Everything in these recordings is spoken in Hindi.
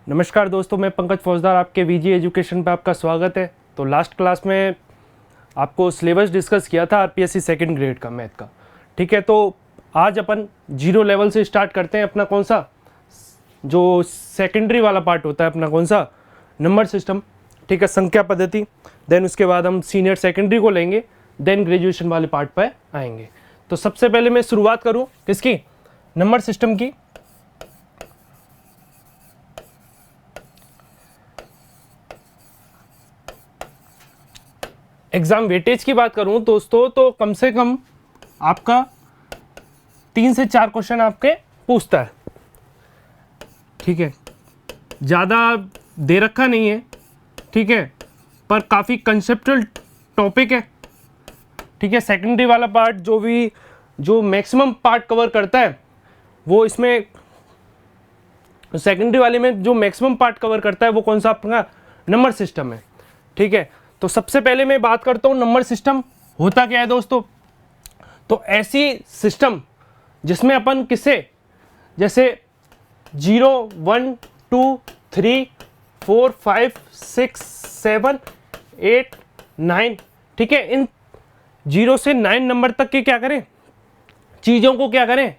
नमस्कार दोस्तों, मैं पंकज फौजदार, आपके वीजी एजुकेशन पे आपका स्वागत है। तो लास्ट क्लास में आपको सिलेबस डिस्कस किया था आरपीएससी सेकंड ग्रेड का मैथ का। ठीक है, तो आज अपन जीरो लेवल से स्टार्ट करते हैं। अपना कौन सा जो सेकेंडरी वाला पार्ट होता है, अपना कौन सा नंबर सिस्टम। ठीक है, संख्या पद्धति। देन उसके बाद हम सीनियर सेकेंडरी को लेंगे, देन ग्रेजुएशन वाले पार्ट पर आएंगे। तो सबसे पहले मैं शुरुआत करूँ किसकी, नंबर सिस्टम की। एग्जाम वेटेज की बात करूं दोस्तों, तो कम से कम आपका 3 से 4 क्वेश्चन आपके पूछता है। ठीक है, ज़्यादा दे रखा नहीं है, ठीक है, पर काफ़ी कंसेप्चुअल टॉपिक है। ठीक है, सेकेंडरी वाला पार्ट जो मैक्सिमम पार्ट कवर करता है वो इसमें, सेकेंडरी वाले में जो मैक्सिमम पार्ट कवर करता है वो कौन सा आपका नंबर सिस्टम है। ठीक है, तो सबसे पहले मैं बात करता हूँ नंबर सिस्टम होता क्या है दोस्तों। तो ऐसी सिस्टम जिसमें अपन किसे, जैसे 0 1 2 3 4 5 6 7 8 9, ठीक है, इन 0 से 9 नंबर तक के क्या करें, चीज़ों को क्या करें,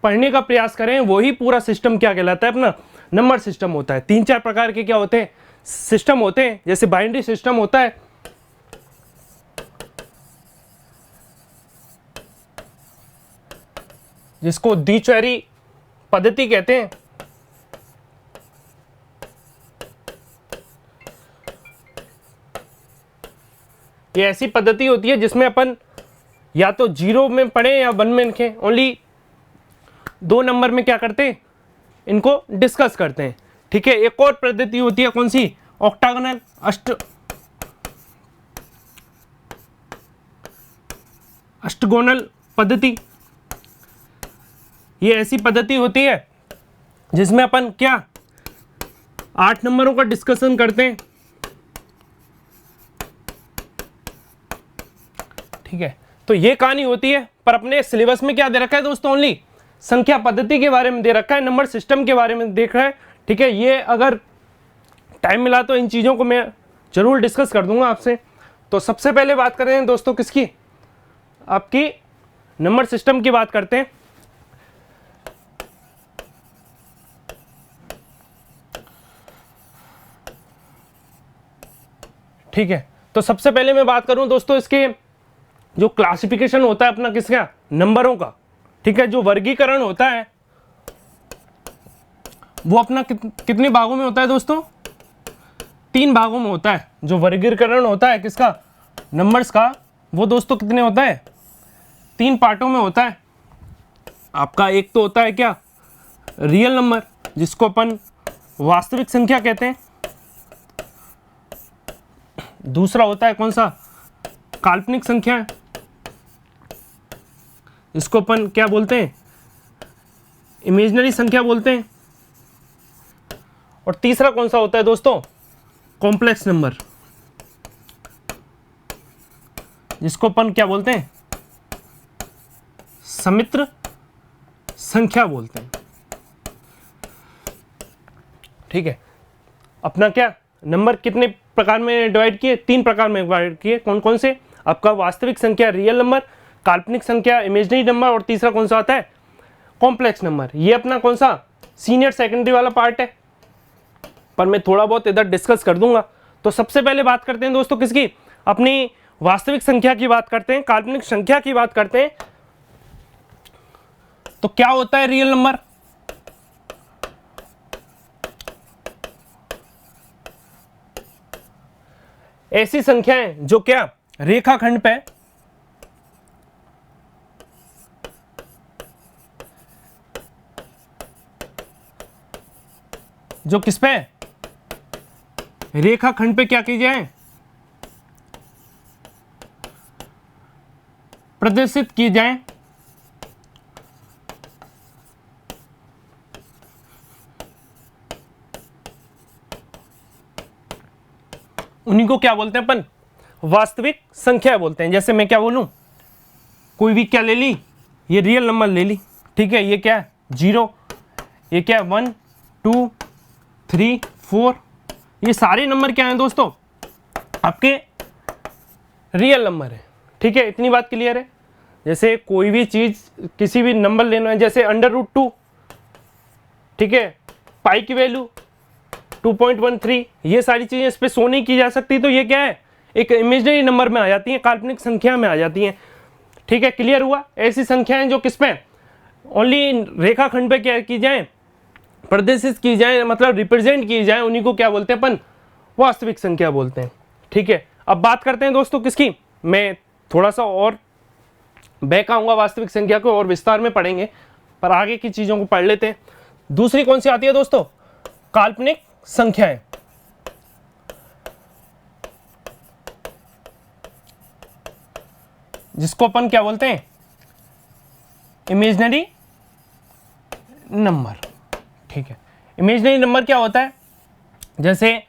पढ़ने का प्रयास करें, वही पूरा सिस्टम क्या कहलाता है, अपना नंबर सिस्टम होता है। 3-4 प्रकार के क्या होते हैं, सिस्टम होते हैं। जैसे बाइनरी सिस्टम होता है, जिसको द्विचौरी पद्धति कहते हैं। ये ऐसी पद्धति होती है जिसमें अपन या तो 0 में पढ़ें या 1 में लिखें, ओनली 2 नंबर में क्या करते हैं, इनको डिस्कस करते हैं। ठीक है, एक और पद्धति होती है, कौन सी, ऑक्टागोनल, अष्टगोनल पद्धति। ये ऐसी पद्धति होती है जिसमें अपन क्या 8 नंबरों का डिस्कशन करते हैं। ठीक है, तो ये कहानी होती है, पर अपने सिलेबस में क्या दे रखा है दोस्तों, ओनली संख्या पद्धति के बारे में दे रखा है, नंबर सिस्टम के बारे में देख रहा है। ठीक है, ये अगर टाइम मिला तो इन चीज़ों को मैं जरूर डिस्कस कर दूंगा आपसे। तो सबसे पहले बात कर रहे हैं दोस्तों किसकी, आपकी नंबर सिस्टम की बात करते हैं। ठीक है, तो सबसे पहले मैं बात करूं दोस्तों इसके जो क्लासिफिकेशन होता है अपना किसका, नंबरों का। ठीक है, जो वर्गीकरण होता है वो अपना कितने भागों में होता है दोस्तों, 3 भागों में होता है। जो वर्गीकरण होता है किसका, नंबर्स का, वो दोस्तों कितने होता है, 3 पार्टों में होता है। आपका एक तो होता है क्या, रियल नंबर, जिसको अपन वास्तविक संख्या कहते हैं। दूसरा होता है कौन सा, काल्पनिक संख्या, इसको अपन क्या बोलते हैं, इमेजिनरी संख्या बोलते हैं। और तीसरा कौन सा होता है दोस्तों, कॉम्प्लेक्स नंबर, जिसको अपन क्या बोलते हैं, सम्मिश्र संख्या बोलते हैं। ठीक है, अपना क्या नंबर कितने प्रकार में डिवाइड किए, 3 प्रकार में डिवाइड किए। कौन कौन से, आपका वास्तविक संख्या रियल नंबर, काल्पनिक संख्या इमेजिनरी नंबर, और तीसरा कौन सा आता है, कॉम्प्लेक्स नंबर। ये अपना कौन सा सीनियर सेकेंडरी वाला पार्ट है, पर मैं थोड़ा बहुत इधर डिस्कस कर दूंगा। तो सबसे पहले बात करते हैं दोस्तों किसकी, अपनी वास्तविक संख्या की बात करते हैं, काल्पनिक संख्या की बात करते हैं। तो क्या होता है रियल नंबर, ऐसी संख्याएं जो क्या रेखाखंड पे, जो किस पे, रेखाखंड पे क्या की जाए, प्रदर्शित की जाए। उन्हीं को क्या बोलते हैं अपन, वास्तविक संख्या बोलते हैं। जैसे मैं क्या बोलूं, कोई भी क्या ले ली, ये रियल नंबर ले ली। ठीक है, ये क्या है 0, ये क्या है 1 2 3 4, ये सारे नंबर क्या हैं दोस्तों, आपके रियल नंबर है। ठीक है, इतनी बात क्लियर है। जैसे कोई भी चीज़, किसी भी नंबर लेना है, जैसे √2, ठीक है, पाई की वैल्यू 2.13, ये सारी चीज़ें इस पर शो नहीं की जा सकती, तो ये क्या है, एक इमेजिनरी नंबर में आ जाती हैं, काल्पनिक संख्या में आ जाती हैं। ठीक है, क्लियर हुआ। ऐसी संख्याएं जो किस पे, ओनली रेखाखंड पे क्या की जाए, प्रदर्शित की जाए, मतलब रिप्रेजेंट की जाए, उन्हीं को क्या बोलते हैं अपन, वास्तविक संख्या बोलते हैं। ठीक है, अब बात करते हैं दोस्तों किसकी, मैं थोड़ा सा और बैक आऊंगा, वास्तविक संख्या को और विस्तार में पढ़ेंगे, पर आगे की चीजों को पढ़ लेते हैं। दूसरी कौन सी आती है दोस्तों, काल्पनिक संख्याएं। जिसको अपन क्या बोलते हैं, इमेजिनरी नंबर। ठीक है, इमेजिनरी नंबर क्या होता है, जैसे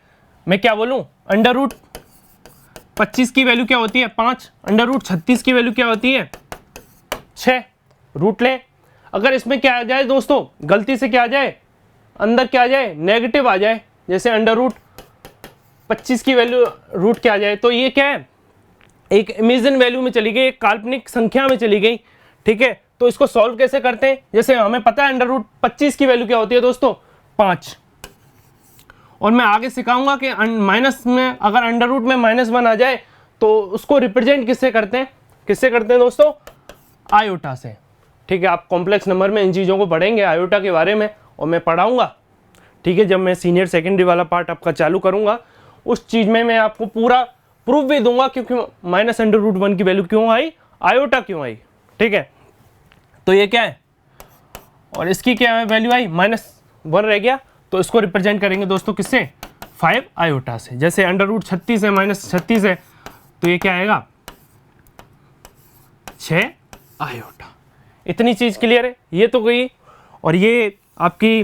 मैं क्या बोलूं, √25 की वैल्यू क्या होती है 5, √36 की वैल्यू क्या होती है 6, रूट लें। अगर इसमें क्या आ जाए दोस्तों, गलती से क्या आ जाए, अंदर क्या आ जाए, नेगेटिव आ जाए, जैसे √25 की वैल्यू रूट क्या आ जाए, तो ये क्या है, एक इमेजिन वैल्यू में चली गई, एक काल्पनिक संख्या में चली गई। ठीक है, तो इसको सॉल्व कैसे करते हैं, जैसे हमें पता है √25 की वैल्यू क्या होती है दोस्तों 5, और मैं आगे सिखाऊंगा कि माइनस में अगर अंडर रूट में -1 आ जाए तो उसको रिप्रेजेंट किससे करते हैं दोस्तों, आयोटा से। ठीक है, आप कॉम्प्लेक्स नंबर में इन चीज़ों को पढ़ेंगे, आयोटा के बारे में, और मैं पढ़ाऊंगा। ठीक है, जब मैं सीनियर सेकेंडरी वाला पार्ट आपका चालू करूंगा, उस चीज़ में मैं आपको पूरा प्रूफ भी दूंगा क्योंकि -√1 की वैल्यू क्यों आई, आयोटा क्यों आई। ठीक है, तो ये क्या है, और इसकी क्या वैल्यू आई, -1 रह गया, तो इसको रिप्रेजेंट करेंगे दोस्तों किससे, 5 आयोटा से। जैसे √36 है, -36 है, तो ये क्या आएगा 6 आयोटा। इतनी चीज क्लियर है, ये तो गई। और ये आपकी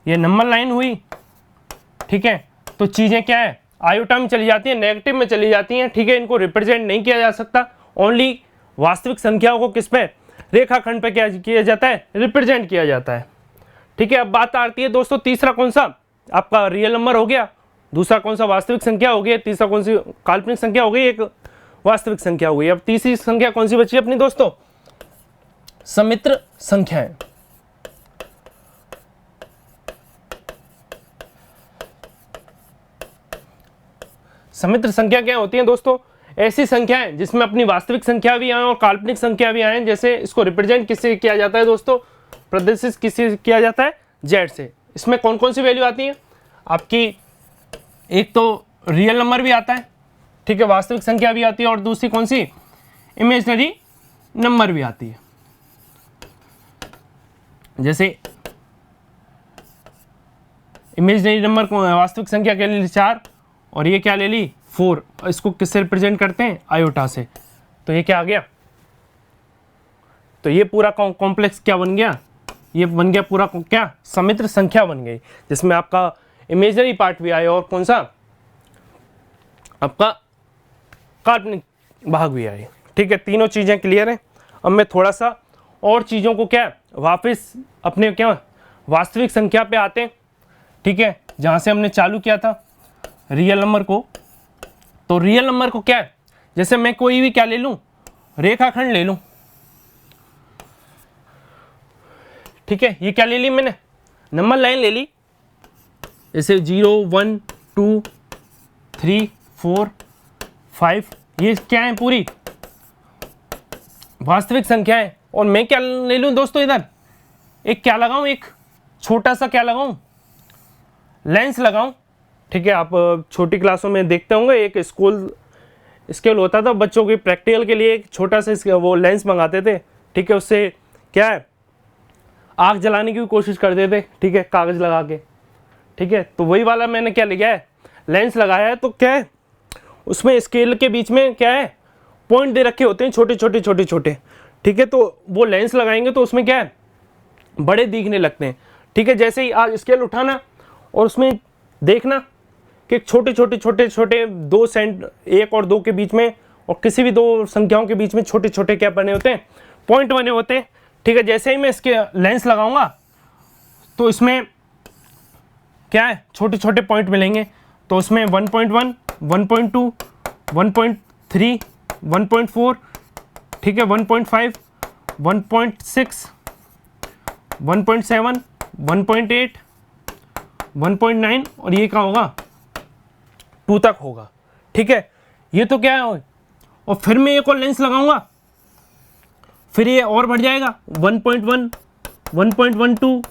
ये नंबर लाइन हुई। ठीक है, तो चीजें क्या है, आयोटा में चली जाती है, नेगेटिव में चली जाती हैं। ठीक है, इनको रिप्रेजेंट नहीं किया जा सकता, ओनली वास्तविक संख्याओं को किस पे, रेखाखंड पे क्या किया जाता है, रिप्रेजेंट किया जाता है। ठीक है, अब बात आती है दोस्तों, तीसरा कौन सा आपका रियल नंबर हो गया, दूसरा कौन सा वास्तविक संख्या हो गई, तीसरा कौन सी काल्पनिक संख्या हो गई, एक वास्तविक संख्या हो गई। अब तीसरी संख्या कौन सी बची अपनी दोस्तों, समित्र संख्याएं। समित्र संख्या क्या होती है दोस्तों, ऐसी संख्याएं जिसमें अपनी वास्तविक संख्या भी आए और काल्पनिक संख्या भी आए। जैसे इसको रिप्रेजेंट किससे किया जाता है दोस्तों, प्रदर्शित किससे किया जाता है, जेड से। इसमें कौन कौन सी वैल्यू आती है आपकी, एक तो रियल नंबर भी आता है, ठीक है, वास्तविक संख्या भी आती है, और दूसरी कौन सी, इमेजिनरी नंबर भी आती है। जैसे इमेजिनरी नंबर को वास्तविक संख्या क्या ले ली 4, और ये क्या ले ली 4, इसको किससे रिप्रेजेंट करते हैं, आयोटा से। तो ये क्या आ गया, तो ये पूरा कॉम्प्लेक्स क्या बन गया, ये बन गया पूरा क्या, समित्र संख्या बन गई, जिसमें आपका इमेजिनरी पार्ट भी आया और कौन सा आपका काल्पनिक भाग भी आए। ठीक है, तीनों चीजें क्लियर हैं। अब मैं थोड़ा सा और चीजों को क्या वापस अपने क्या वास्तविक संख्या पे आते हैं। ठीक है, जहां से हमने चालू किया था रियल नंबर को, तो रियल नंबर को क्या है, जैसे मैं कोई भी क्या ले लूं, रेखाखंड ले लूं। ठीक है, ये क्या ले ली मैंने, नंबर लाइन ले ली, जैसे 0 1 2 3 4 5, ये क्या है, पूरी वास्तविक संख्या है। और मैं क्या ले लूं दोस्तों, इधर एक क्या लगाऊं, एक छोटा सा क्या लगाऊं, लेंस लगाऊं। ठीक है, आप छोटी क्लासों में देखते होंगे, एक स्केल होता था बच्चों के प्रैक्टिकल के लिए, एक छोटा सा वो लेंस मंगाते थे। ठीक है, उससे क्या है, आग जलाने की भी कोशिश करते थे। ठीक है, कागज लगा के। ठीक है, तो वही वाला मैंने क्या लिया है, लेंस लगाया है। तो क्या है, उसमें स्केल के बीच में क्या है, पॉइंट दे रखे होते हैं, छोटे छोटे छोटे छोटे। ठीक है, तो वो लेंस लगाएंगे तो उसमें क्या है, बड़े दिखने लगते हैं। ठीक है, जैसे ही आज स्केल उठाना और उसमें देखना कि छोटे छोटे छोटे छोटे 2 सेंट 1 और 2 के बीच में, और किसी भी 2 संख्याओं के बीच में छोटे छोटे क्या बने होते हैं, पॉइंट बने होते हैं। ठीक है, जैसे ही मैं इसके लेंस लगाऊंगा तो इसमें क्या है, छोटे छोटे पॉइंट मिलेंगे। तो उसमें 1.1, 1.2, 1.3, 1.4, ठीक है, 1.5, 1.6, 1.7, 1.8, 1.9 और ये क्या होगा, 2 तक होगा। ठीक है, ये तो क्या है। और फिर मैं एक और लेंस लगाऊंगा, फिर ये और बढ़ जाएगा 1.1, 1.12,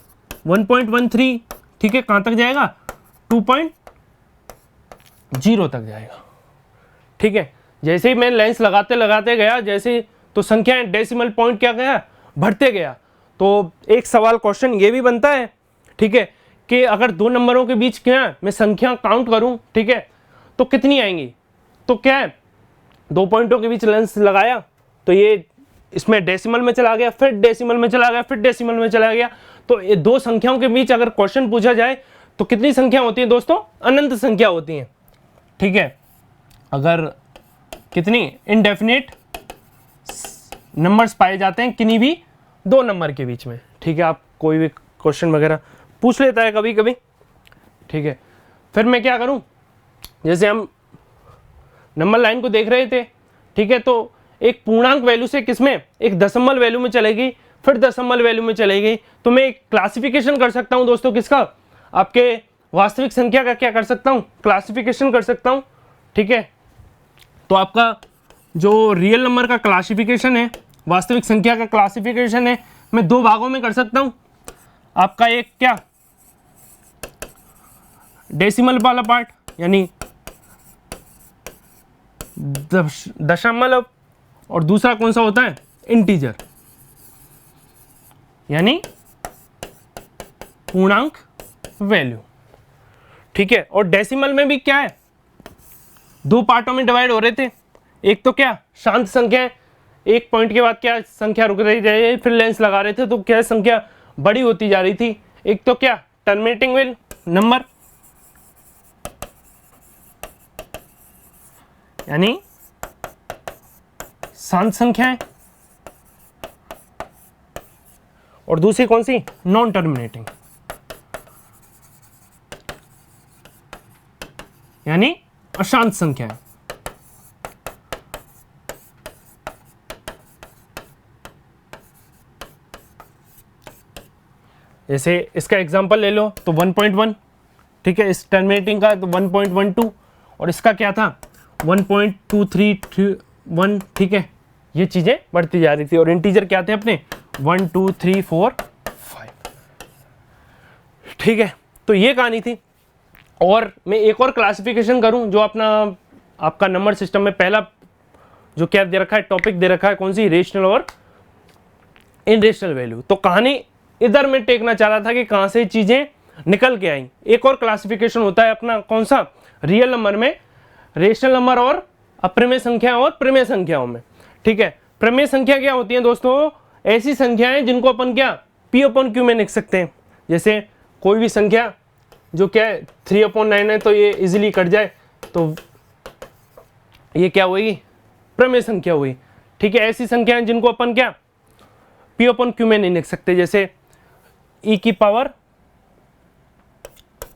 1.13, ठीक है, कहाँ तक जाएगा, 2.0 तक जाएगा। ठीक है, जैसे ही मैं लेंस लगाते लगाते गया, जैसे तो संख्याएं डेसिमल पॉइंट क्या गया, बढ़ते गया। तो एक सवाल क्वेश्चन ये भी बनता है, ठीक है, कि अगर दो नंबरों के बीच क्या मैं संख्या काउंट करूं, ठीक है, तो कितनी आएंगी। तो क्या है, 2 पॉइंटों के बीच लेंस लगाया तो ये इसमें डेसिमल में चला गया, फिर डेसिमल में चला गया, फिर डेसिमल में चला गया। तो ये दो संख्याओं के बीच अगर क्वेश्चन पूछा जाए तो कितनी संख्या होती है दोस्तों, अनंत संख्या होती है। ठीक है, अगर कितनी इनडेफिनेट नंबर्स पाए जाते हैं किन्हीं भी दो नंबर के बीच में। ठीक है, आप कोई भी क्वेश्चन वगैरह पूछ लेता है कभी कभी। ठीक है, फिर मैं क्या करूं, जैसे हम नंबर लाइन को देख रहे थे, ठीक है, तो एक पूर्णांक वैल्यू से किसमें, एक दशमलव वैल्यू में चलेगी, फिर दशमलव वैल्यू में चलेगी। तो मैं एक क्लासिफिकेशन कर सकता हूं दोस्तों, किसका, आपके वास्तविक संख्या का क्या कर सकता हूं, क्लासिफिकेशन कर सकता हूं। ठीक है, तो आपका जो रियल नंबर का क्लासिफिकेशन है, वास्तविक संख्या का क्लासिफिकेशन है, मैं दो भागों में कर सकता हूं। आपका एक क्या, डेसिमल वाला पार्ट यानी दशमलव, और दूसरा कौन सा होता है, इंटीजर यानी पूर्णांक वैल्यू। ठीक है, और डेसिमल में भी क्या है, दो पार्टों में डिवाइड हो रहे थे। एक तो क्या, शांत संख्या, एक पॉइंट के बाद क्या संख्या रुक रही जाए, फिर लेंस लगा रहे थे तो क्या संख्या बड़ी होती जा रही थी। एक तो क्या, टर्मिनेटिंग विल नंबर यानी शांत संख्याएं, और दूसरी कौन सी, नॉन टर्मिनेटिंग यानी अशांत संख्याएं। जैसे इसका एग्जांपल ले लो तो 1.1, ठीक है, इस टर्मिनेटिंग का तो 1.12, और इसका क्या था 1.2331। ठीक है, ये चीजें बढ़ती जा रही थी, और इंटीजर क्या थे अपने 1 2 3 4 5। ठीक है, तो ये कहानी थी। और मैं एक और क्लासिफिकेशन करूं, जो अपना आपका नंबर सिस्टम में पहला जो क्या दे रखा है, टॉपिक दे रखा है, कौन सी, रेशनल और इनरेशनल वैल्यू। तो कहानी इधर मैं टेकना चाह रहा था कि कहां से चीजें निकल के आई। एक और क्लासिफिकेशन होता है अपना कौन सा, रियल नंबर में, रेशनल नंबर और अप्रमेय संख्या और प्रमेय संख्याओं में। ठीक है, प्रमेय संख्या क्या होती है दोस्तों, ऐसी संख्याएं जिनको अपन क्या P/Q में लिख सकते हैं। जैसे कोई भी संख्या जो क्या है 3/9 है, तो ये इजीली कट जाए, तो ये क्या हुई, प्रमेय संख्या हुई। ठीक है, ऐसी संख्याएं जिनको अपन क्या P/Q में नहीं लिख सकते, जैसे e की पावर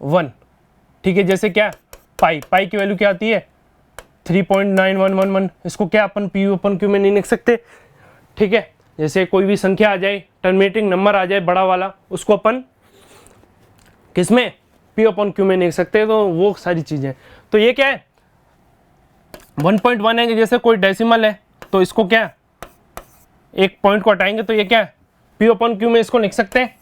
1। ठीक है, जैसे क्या पाई की वैल्यू क्या आती है 3.9111, इसको क्या अपन P/Q में नहीं लिख सकते। ठीक है, जैसे कोई भी संख्या आ जाए, टर्मिनेटिंग नंबर आ जाए बड़ा वाला, उसको अपन किसमें P/Q में नहीं लिख सकते। तो वो सारी चीजें, तो ये क्या है 1.1 है, जैसे कोई डेसिमल है तो इसको क्या, एक पॉइंट को हटाएंगे तो ये क्या है P/Q में इसको लिख सकते हैं।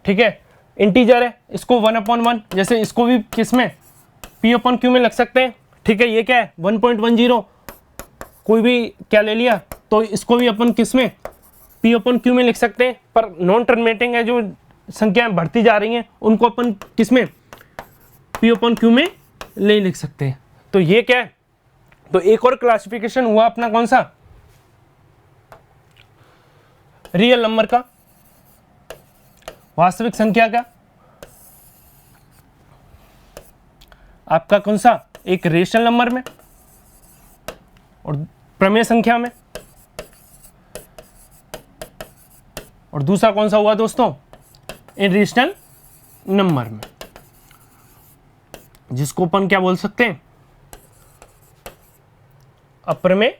ठीक है, इंटीजर है, इसको 1/1, जैसे इसको भी किसमें P/Q में लग सकते हैं। ठीक है, ये क्या है 1.10, कोई भी क्या ले लिया तो इसको भी अपन किसमें P/Q में लिख सकते हैं। पर नॉन टर्मिनेटिंग है, जो संख्याएं बढ़ती जा रही हैं, उनको अपन किसमें P/Q में नहीं लिख सकते हैं। तो ये क्या है, तो एक और क्लासिफिकेशन हुआ अपना कौन सा, रियल नंबर का, वास्तविक संख्या का। आपका कौन सा, एक रेशनल नंबर में और प्रमेय संख्या में, और दूसरा कौन सा हुआ दोस्तों, इरेशनल नंबर में, जिसको अपन क्या बोल सकते हैं, अप्रमेय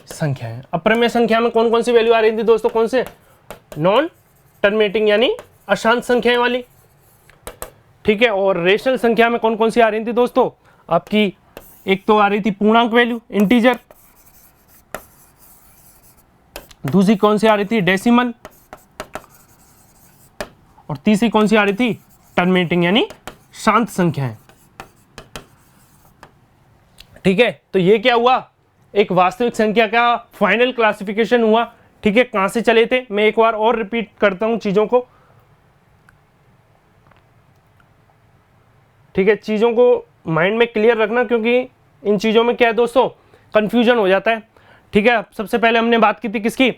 संख्या है। अप्रमेय संख्या में कौन कौन सी वैल्यू आ रही थी दोस्तों, कौन से, नॉन टर्मिनेटिंग यानी अशांत संख्याएं वाली, ठीक है। और रेशनल संख्या में कौन कौन सी आ रही थी दोस्तों, आपकी एक तो आ रही थी पूर्णांक वैल्यू इंटीजर, दूसरी कौन सी आ रही थी डेसिमल, और तीसरी कौन सी आ रही थी टर्मिनेटिंग यानी शांत संख्याएं, ठीक है। तो ये क्या हुआ, एक वास्तविक संख्या का फाइनल क्लासिफिकेशन हुआ, ठीक है। कहां से चले थे, मैं एक बार और रिपीट करता हूं चीजों को, ठीक है। चीजों को माइंड में क्लियर रखना, क्योंकि इन चीजों में क्या है दोस्तों, कंफ्यूजन हो जाता है, ठीक है। सबसे पहले हमने बात की थी किसकी,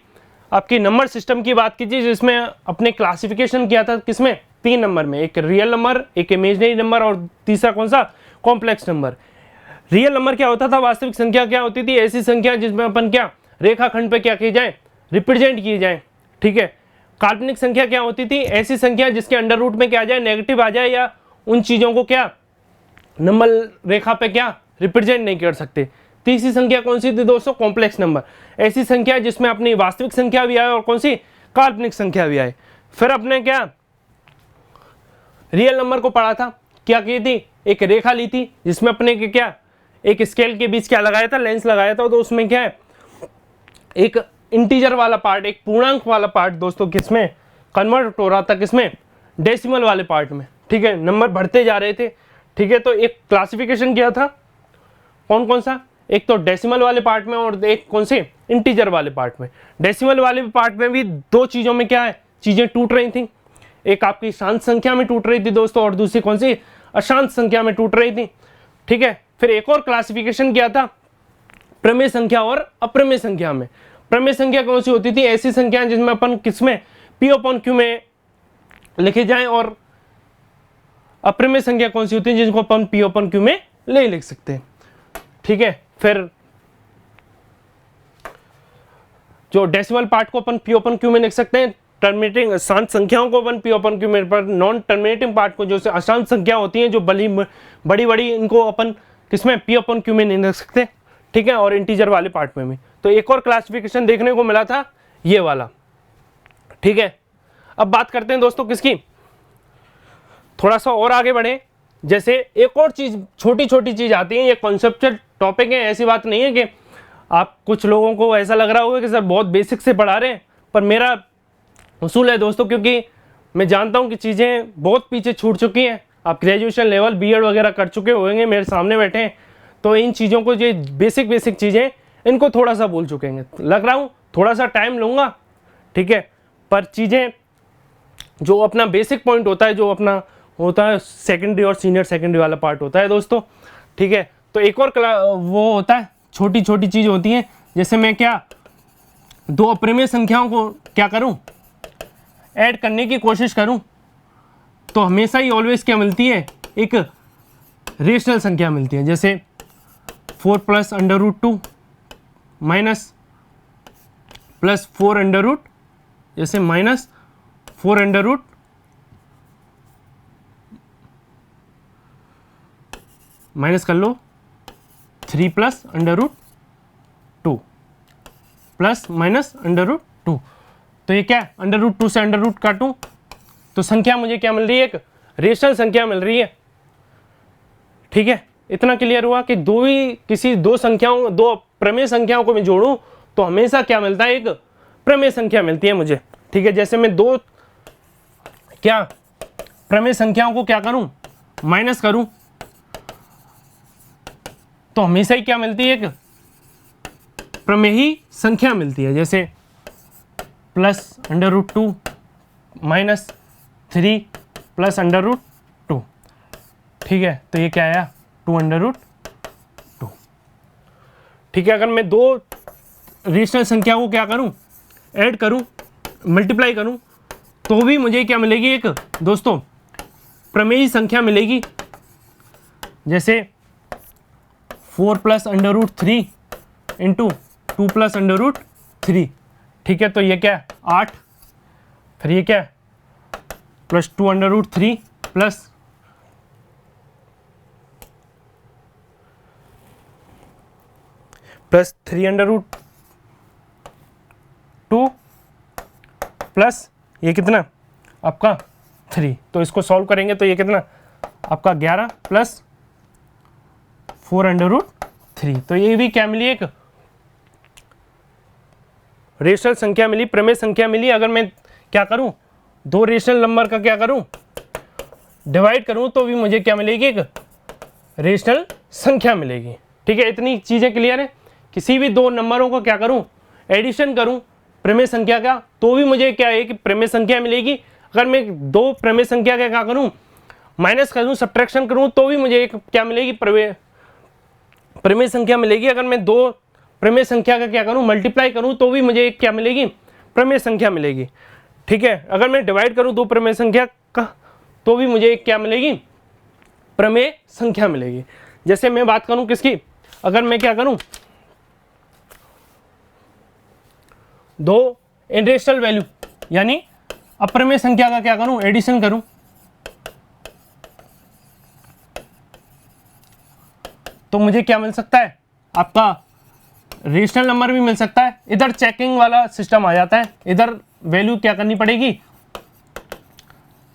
आपकी नंबर सिस्टम की बात की थी, जिसमें अपने क्लासिफिकेशन किया था किसमें, 3 नंबर में, एक रियल नंबर, एक इमेजिनरी नंबर, और तीसरा कौन सा, कॉम्प्लेक्स नंबर। रियल नंबर क्या होता था, वास्तविक संख्या क्या होती थी, ऐसी संख्या जिसमें अपन क्या रेखाखंड पे क्या की जाए, रिप्रेजेंट की जाए, ठीक है। काल्पनिक संख्या क्या होती थी, ऐसी संख्या जिसके अंडर रूट में क्या आ जाए, नेगेटिव आ जाए, या उन चीजों को क्या नंबर रेखा पे क्या रिप्रेजेंट नहीं कर सकते। तीसरी संख्या कौन सी थी दोस्तों, कॉम्प्लेक्स नंबर, ऐसी संख्या जिसमें अपनी वास्तविक संख्या भी आए और कौन सी काल्पनिक संख्या भी आए। फिर अपने क्या रियल नंबर को पढ़ा था, क्या की थी, एक रेखा ली थी जिसमें अपने के क्या एक स्केल के बीच क्या लगाया था, लेंस लगाया था, तो उसमें क्या है एक इंटीजर वाला पार्ट, एक पूर्णांक वाला पार्ट दोस्तों किसमें कन्वर्ट हो रहा था, किसमें डेसिमल वाले पार्ट में, ठीक है। नंबर बढ़ते जा रहे थे, ठीक है। तो एक क्लासिफिकेशन किया था, कौन कौन सा, एक तो डेसिमल वाले पार्ट में और एक कौन से इंटीजर वाले पार्ट में। डेसिमल वाले पार्ट में भी दो चीजों में क्या है चीजें टूट रही थी, एक आपकी शांत संख्या में टूट रही थी दोस्तों, और दूसरी कौन सी अशांत संख्या में टूट रही थी, ठीक है। फिर एक और क्लासिफिकेशन किया था प्रमेय संख्या और अप्रमेय संख्या में। प्रमेय संख्या कौन सी होती थी, ऐसी संख्या जिसमें अपन किसमें P/Q में लिखे जाएं, और अप्रमेय संख्या कौन सी होती है जिनको अपन P/Q में ले लिख सकते हैं, ठीक है। फिर जो डेसिमल पार्ट को अपन P/Q में लिख सकते हैं, टर्मिनेटिंग शांत संख्याओं को अपन P/Q में, पर नॉन टर्मिनेटिंग पार्ट को जो अशांत संख्या होती हैं जो बड़ी बड़ी इनको अपन किसमें P/Q में नहीं लिख सकते, ठीक है। और इंटीजर वाले पार्ट में भी। तो एक और क्लासिफिकेशन देखने को मिला था ये वाला, ठीक है। अब बात करते हैं दोस्तों किसकी, थोड़ा सा और आगे बढ़े। जैसे एक और चीज, छोटी छोटी चीज आती है, ये कॉन्सेप्चुअल टॉपिक है, ऐसी बात नहीं है कि आप कुछ लोगों को ऐसा लग रहा होगा कि सर बहुत बेसिक से पढ़ा रहे हैं, पर मेरा उसूल है दोस्तों, क्योंकि मैं जानता हूं कि चीज़ें बहुत पीछे छूट चुकी हैं। आप ग्रेजुएशन लेवल B.Ed वगैरह कर चुके होंगे, मेरे सामने बैठे हैं, तो इन चीज़ों को, ये बेसिक चीज़ें इनको थोड़ा सा भूल चुके हैं। लग रहा हूँ थोड़ा सा टाइम लूँगा, ठीक है, पर चीज़ें जो अपना बेसिक पॉइंट होता है, जो अपना होता है सेकेंडरी और सीनियर सेकेंडरी वाला पार्ट होता है दोस्तों, ठीक है। तो एक और वो होता है, छोटी छोटी चीज़ होती हैं, जैसे मैं क्या दो अप्रमेय संख्याओं को क्या करूं, ऐड करने की कोशिश करूं, तो हमेशा ही ऑलवेज क्या मिलती है, एक रेशनल संख्या मिलती है। जैसे 4 + √2 माइनस प्लस 4 जैसे माइनस 4 माइनस कर लो 3 + √2 प्लस माइनस √2। तो ये क्या है, √2 से √ काटूं तो संख्या मुझे क्या मिल रही है, एक रेशनल संख्या मिल रही है, ठीक है। इतना क्लियर हुआ कि किसी दो संख्याओं, दो प्रमेय संख्याओं को मैं जोड़ूं तो हमेशा क्या मिलता है, एक प्रमेय संख्या मिलती है मुझे, ठीक है। जैसे मैं दो क्या प्रमेय संख्याओं को क्या करूं, माइनस करूं, तो हमेशा ही क्या मिलती है, एक प्रमेयी संख्या मिलती है। जैसे प्लस √2 माइनस 3 प्लस √2, ठीक है। तो ये क्या आया 2 √2, ठीक है। अगर मैं दो रेशनल संख्या को क्या करूं, ऐड करूं, मल्टीप्लाई करूं, तो भी मुझे क्या मिलेगी, एक दोस्तों प्रमेयी संख्या मिलेगी। जैसे 4 + √3 × 2 + √3, ठीक है, तो ये क्या है 8, फिर ये क्या है प्लस 2√3 प्लस प्लस 3√2 प्लस ये कितना आपका 3। तो इसको सॉल्व करेंगे तो ये कितना आपका 11 प्लस 4√3। तो ये भी क्या मिली, एक रेशनल संख्या मिली, प्रमेय संख्या मिली। अगर मैं क्या करूं, दो रेशनल नंबर का क्या करूं, डिवाइड करूं तो भी मुझे क्या मिलेगी, एक रेशनल संख्या मिलेगी। ठीक है, इतनी चीजें क्लियर है। किसी भी दो नंबरों को क्या करूं, एडिशन करूं प्रमेय संख्या का, तो भी मुझे क्या है कि प्रमेय संख्या मिलेगी। अगर मैं दो प्रमेय संख्या का क्या करूं, माइनस करूं, सब्ट्रैक्शन करूं, तो भी मुझे एक क्या मिलेगी, प्रमेय संख्या मिलेगी। अगर मैं दो प्रमेय संख्या का क्या करूं, मल्टीप्लाई करूं, तो भी मुझे एक क्या मिलेगी, प्रमेय संख्या मिलेगी। ठीक है, अगर मैं डिवाइड करूं दो प्रमेय संख्या का, तो भी मुझे एक क्या मिलेगी, प्रमेय संख्या मिलेगी। जैसे मैं बात करूं किसकी, अगर मैं क्या करूं, दो इरेशनल वैल्यू यानी अप्रमेय संख्या का क्या करूं, एडिशन करूं, तो मुझे क्या मिल सकता है, आपका रेशनल नंबर भी मिल सकता है। इधर चेकिंग वाला सिस्टम आ जाता है, इधर वैल्यू क्या करनी पड़ेगी,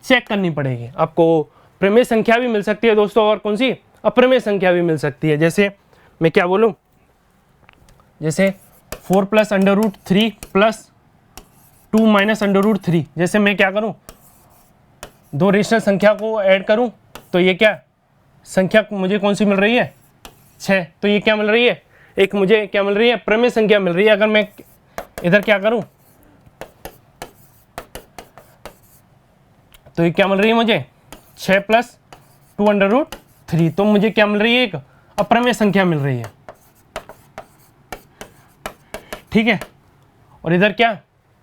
चेक करनी पड़ेगी। आपको प्रमेय संख्या भी मिल सकती है दोस्तों, और कौन सी, अप्रमेय संख्या भी मिल सकती है। जैसे मैं क्या बोलूं, जैसे 4 + √3 प्लस 2 - √3। जैसे मैं क्या करूं, दो रेशनल संख्या को ऐड करूं, तो ये क्या संख्या मुझे कौन सी मिल रही है, 6। तो ये क्या मिल रही है, एक मुझे क्या मिल रही है, प्रमेय संख्या मिल रही है। अगर मैं इधर क्या करूं, तो ये क्या मिल रही है मुझे, 6 + 2√3। तो मुझे क्या मिल रही है, एक अप्रमेय संख्या मिल रही है। ठीक है, और इधर क्या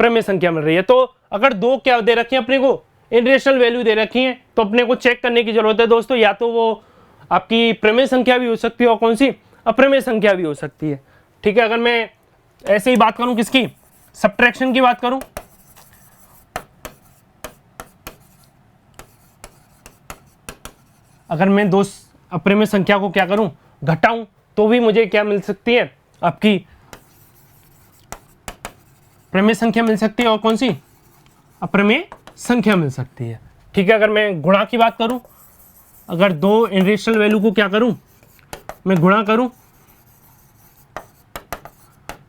प्रमेय संख्या मिल रही है। तो अगर दो क्या दे रखी है अपने को, इरेशनल वैल्यू दे रखी है, तो अपने को चेक करने की जरूरत है दोस्तों, या तो वो आपकी प्रमेय संख्या भी हो सकती है और कौन सी, अप्रमेय संख्या भी हो सकती है। ठीक है, अगर मैं ऐसे ही बात करूं किसकी, सब्ट्रैक्शन की बात करूं, अगर मैं दो अप्रमेय संख्या को क्या करूं, घटाऊं, तो भी मुझे क्या मिल सकती है, आपकी प्रमेय संख्या मिल सकती है और कौन सी, अप्रमेय संख्या मिल सकती है। ठीक है, अगर मैं गुणा की बात करूं, अगर दो इरेशनल वैल्यू को क्या करूं, मैं गुणा करूं,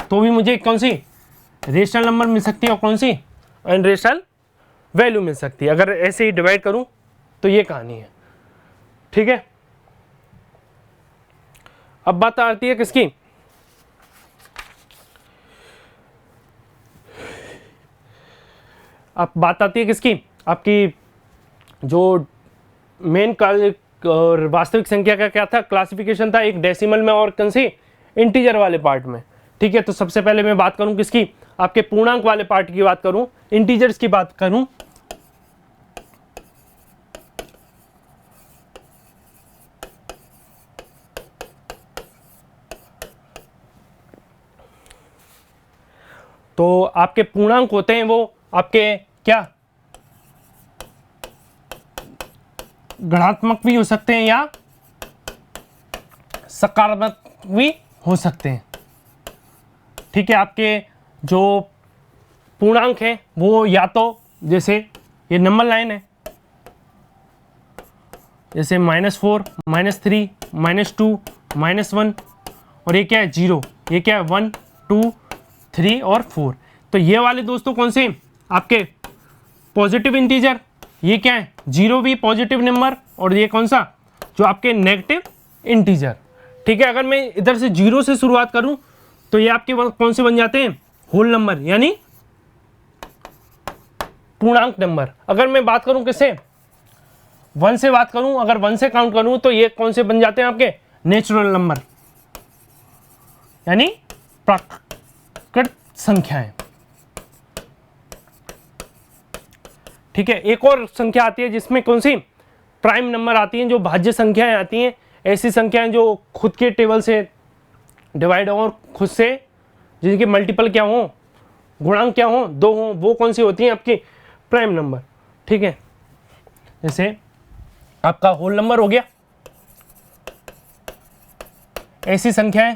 तो भी मुझे कौन सी, रेशनल नंबर मिल सकती है और कौन सी, इरेशनल वैल्यू मिल सकती है। अगर ऐसे ही डिवाइड करूं तो ये कहानी है। ठीक है, अब बात आती है किसकी, अब बात आती है किसकी, आपकी जो मेन और वास्तविक संख्या का क्या था, क्लासिफिकेशन था, एक डेसिमल में और कौन सी, इंटीजर वाले पार्ट में। ठीक है, तो सबसे पहले मैं बात करूं किसकी, आपके पूर्णांक वाले पार्ट की बात करूं, इंटीजर्स की बात करूं, तो आपके पूर्णांक होते हैं वो आपके क्या, गणात्मक भी हो सकते हैं या सकारात्मक भी हो सकते हैं। ठीक है, आपके जो पूर्णांक है वो या तो जैसे ये नंबर लाइन है, जैसे -4 -3 -2 -1, और ये क्या है 0, ये क्या है 1 2 3 और 4। तो ये वाले दोस्तों कौन से, आपके पॉजिटिव इंटीजर, ये क्या है 0 भी पॉजिटिव नंबर, और ये कौन सा, जो आपके नेगेटिव इंटीजर। ठीक है, अगर मैं इधर से 0 से शुरुआत करूं, तो ये आपके कौन से बन जाते हैं, होल नंबर यानी पूर्णांक नंबर। अगर मैं बात करूं किससे, 1 से बात करूं, अगर 1 से काउंट करूं, तो ये कौन से बन जाते हैं आपके, नेचुरल नंबर यानी प्राकृतिक संख्याएं। ठीक है, एक और संख्या आती है जिसमें कौन सी, प्राइम नंबर आती हैं, जो भाज्य संख्याएं आती हैं, ऐसी संख्याएं जो खुद के टेबल से डिवाइड और खुद से जिनके मल्टीपल क्या हो, गुणांक क्या हो, 2 हो, वो कौन सी होती हैं आपकी प्राइम नंबर। ठीक है, जैसे आपका होल नंबर हो गया, ऐसी संख्याएं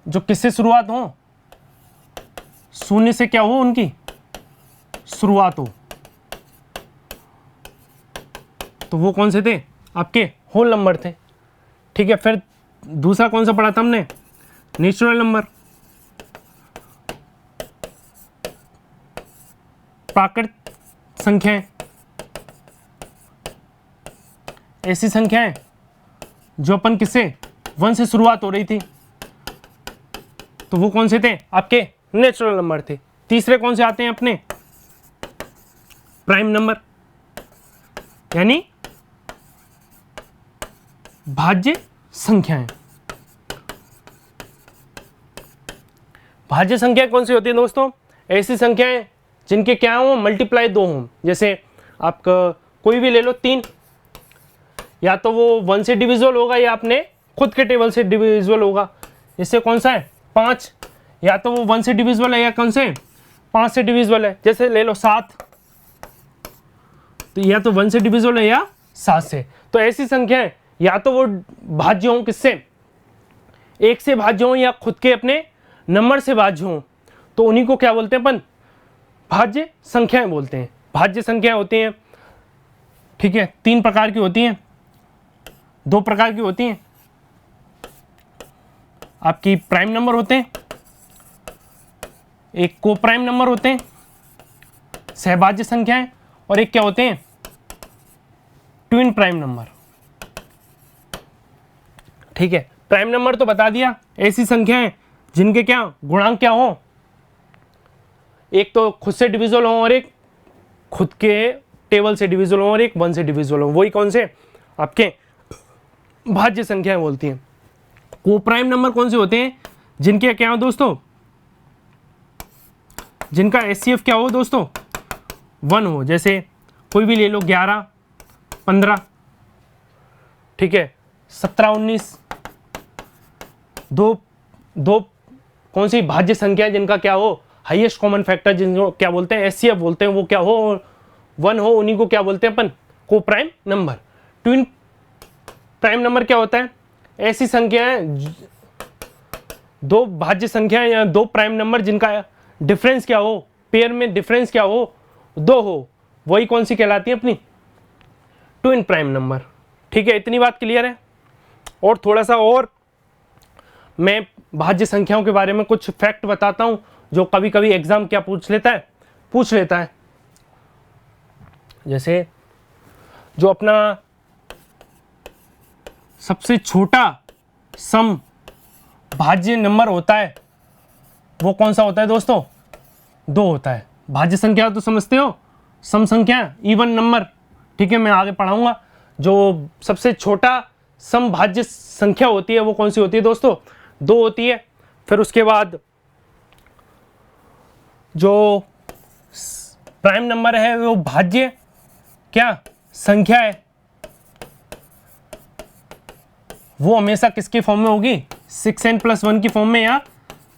जो किससे शुरुआत हो, शून्य से क्या हो, उनकी शुरुआत हो, तो वो कौन से थे आपके होल नंबर थे। ठीक है, फिर दूसरा कौन सा पढ़ा था हमने, नेचुरल नंबर, प्राकृत संख्याएं, ऐसी संख्याएं जो अपन किससे 1 से शुरुआत हो रही थी, तो वो कौन से थे आपके नेचुरल नंबर थे। तीसरे कौन से आते हैं अपने प्राइम नंबर, यानी भाज्य संख्याएं। भाज्य संख्याएं कौन सी होती है दोस्तों, ऐसी संख्याएं जिनके क्या हो, मल्टीप्लाई 2 हो। जैसे आपका कोई भी ले लो 3, या तो वो 1 से डिविजिबल होगा या अपने खुद के टेबल से डिविजिबल होगा। इससे कौन सा है 5, या तो वो 1 से डिविजिबल है या कौन से 5 से डिविजिबल है। जैसे ले लो 7, तो या तो 1 से डिविजिबल है या 7 से। तो ऐसी संख्याएं या तो वो भाज्य हों किससे, 1 से भाज्य हों या खुद के अपने नंबर से भाज्य हों, तो उन्हीं को क्या बोलते हैं अपन, भाज्य संख्याएं बोलते हैं। भाज्य संख्याएं होती हैं, ठीक है, 3 प्रकार की होती हैं, 2 प्रकार की होती हैं, आपकी प्राइम नंबर होते हैं, एक को प्राइम नंबर होते हैं, सहभाज्य संख्याएं, और एक क्या होते हैं, ट्विन प्राइम नंबर। ठीक है, प्राइम नंबर तो बता दिया, ऐसी संख्याएं जिनके क्या गुणांक क्या हो, एक तो खुद से डिविजिबल हो और एक खुद के टेबल से डिविजिबल हो और एक 1 से डिविजिबल हो, वही कौन से आपके भाज्य संख्याएं बोलती हैं। को प्राइम नंबर कौन से होते हैं, जिनके क्या हो दोस्तों, जिनका HCF क्या हो दोस्तों 1 हो। जैसे कोई भी ले लो 11, 15, ठीक है, 17, 19, दो कौन सी भाज्य संख्या है जिनका क्या हो हाईएस्ट कॉमन फैक्टर, जिनको क्या बोलते हैं HCF बोलते हैं, वो क्या हो 1 हो, उन्हीं को क्या बोलते हैं अपन को prime number. Twin prime number क्या होता है, ऐसी संख्याएं 2 भाज्य संख्याएं या 2 प्राइम नंबर जिनका डिफरेंस क्या हो, पेयर में डिफरेंस क्या हो 2 हो, वही कौन सी कहलाती है अपनी ट्विन प्राइम नंबर। ठीक है, इतनी बात क्लियर है। और थोड़ा सा और मैं भाज्य संख्याओं के बारे में कुछ फैक्ट बताता हूं जो कभी कभी एग्जाम क्या पूछ लेता है। जैसे जो अपना सबसे छोटा सम भाज्य नंबर होता है वो कौन सा होता है दोस्तों, 2 होता है। भाज्य संख्या तो समझते हो, सम संख्या इवन नंबर, ठीक है, मैं आगे पढ़ाऊंगा। जो सबसे छोटा सम भाज्य संख्या होती है वो कौन सी होती है दोस्तों, 2 होती है। फिर उसके बाद जो प्राइम नंबर है वो भाज्य क्या संख्या है, वो हमेशा किसके फॉर्म में होगी, 6n+1 की फॉर्म में या